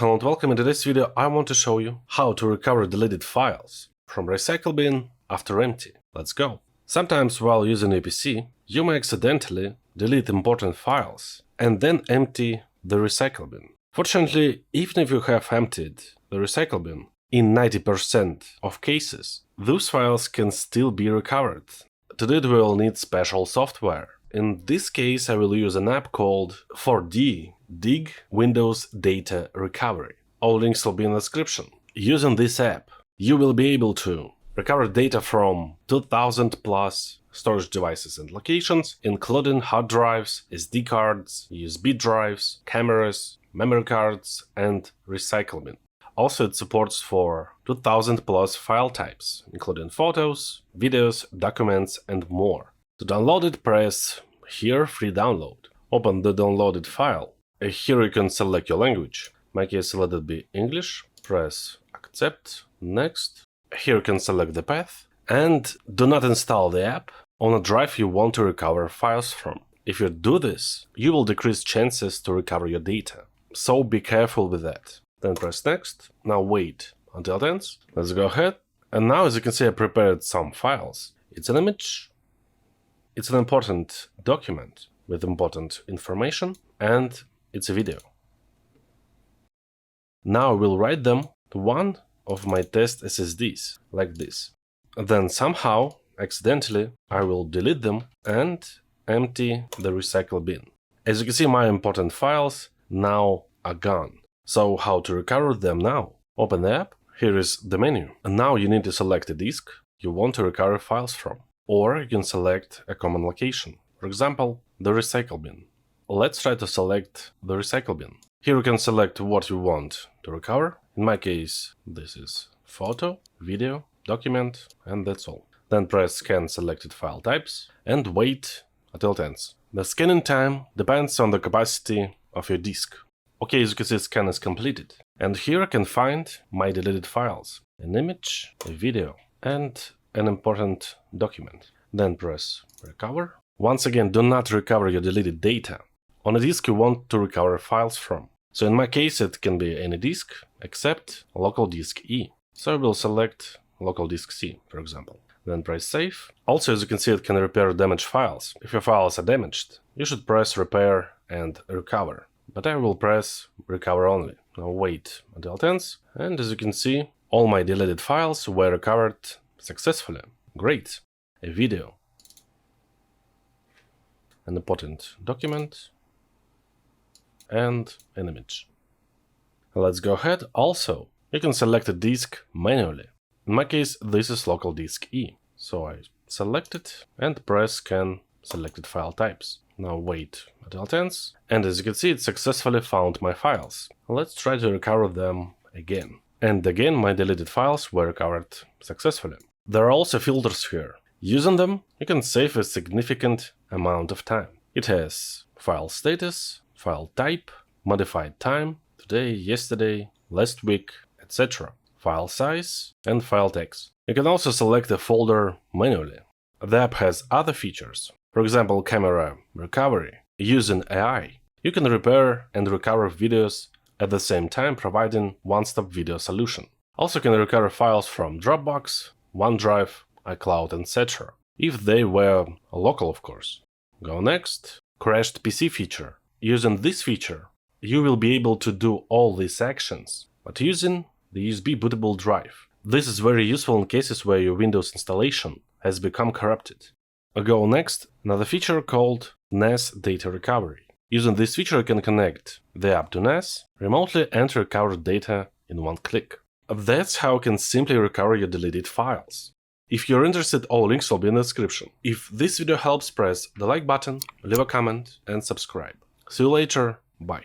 Hello and welcome. In today's video I want to show you how to recover deleted files from recycle bin after empty. Let's go. Sometimes while using a PC, you may accidentally delete important files and then empty the recycle bin. Fortunately, even if you have emptied the recycle bin, in 90% of cases, those files can still be recovered. To do it, we will need special software. In this case, I will use an app called 4D Dig Windows Data Recovery. All links will be in the description. Using this app, you will be able to recover data from 2000 plus storage devices and locations, including hard drives, SD cards, USB drives, cameras, memory cards, and recycle bin. Also, it supports for 2000 plus file types, including photos, videos, documents, and more. To download it, press here, free download. Open the downloaded file. Here you can select your language. In my case, let it be English. Press accept, next. Here you can select the path. And do not install the app on a drive you want to recover files from. If you do this, you will decrease chances to recover your data. So be careful with that. Then press next. Now wait until it ends. Let's go ahead. And now, as you can see, I prepared some files. It's an image. It's an important document with important information, and it's a video. Now I will write them to one of my test SSDs, like this. Then somehow, accidentally, I will delete them and empty the recycle bin. As you can see, my important files now are gone. So how to recover them now? Open the app, here is the menu. And now you need to select a disk you want to recover files from. Or you can select a common location, for example, the recycle bin. Let's try to select the recycle bin. Here you can select what you want to recover. In my case, this is photo, video, document, and that's all. Then press scan selected file types and wait until it ends. The scanning time depends on the capacity of your disk. Okay, as you can see, scan is completed. And here I can find my deleted files, an image, a video, and an important document. Then press recover. Once again, do not recover your deleted data on a disk you want to recover files from. So in my case, it can be any disk except local disk E. So I will select local disk C, for example. Then press save. Also, as you can see, it can repair damaged files. If your files are damaged, you should press repair and recover. But I will press recover only. Now wait until it ends. And as you can see, all my deleted files were recovered successfully. Great. A video. An important document. And an image. Let's go ahead. Also, you can select a disk manually. In my case, this is local disk E. So I select it and press scan selected file types. Now wait until it ends. And as you can see, it successfully found my files. Let's try to recover them again. And again, my deleted files were recovered successfully. There are also filters here. Using them, you can save a significant amount of time. It has file status, file type, modified time, today, yesterday, last week, etc. File size and file text. You can also select the folder manually. The app has other features. For example, camera recovery. Using AI, you can repair and recover videos at the same time, providing one-stop video solution. Also can recover files from Dropbox, OneDrive, iCloud, etc. if they were local, of course. Go next. Crashed PC feature. Using this feature, you will be able to do all these actions, but using the USB bootable drive. This is very useful in cases where your Windows installation has become corrupted. Go next. Another feature called NAS data recovery. Using this feature, you can connect the app to NAS remotely and recover data in one click. That's how you can simply recover your deleted files. If you're interested, all links will be in the description. If this video helps, press the like button, leave a comment and subscribe. See you later.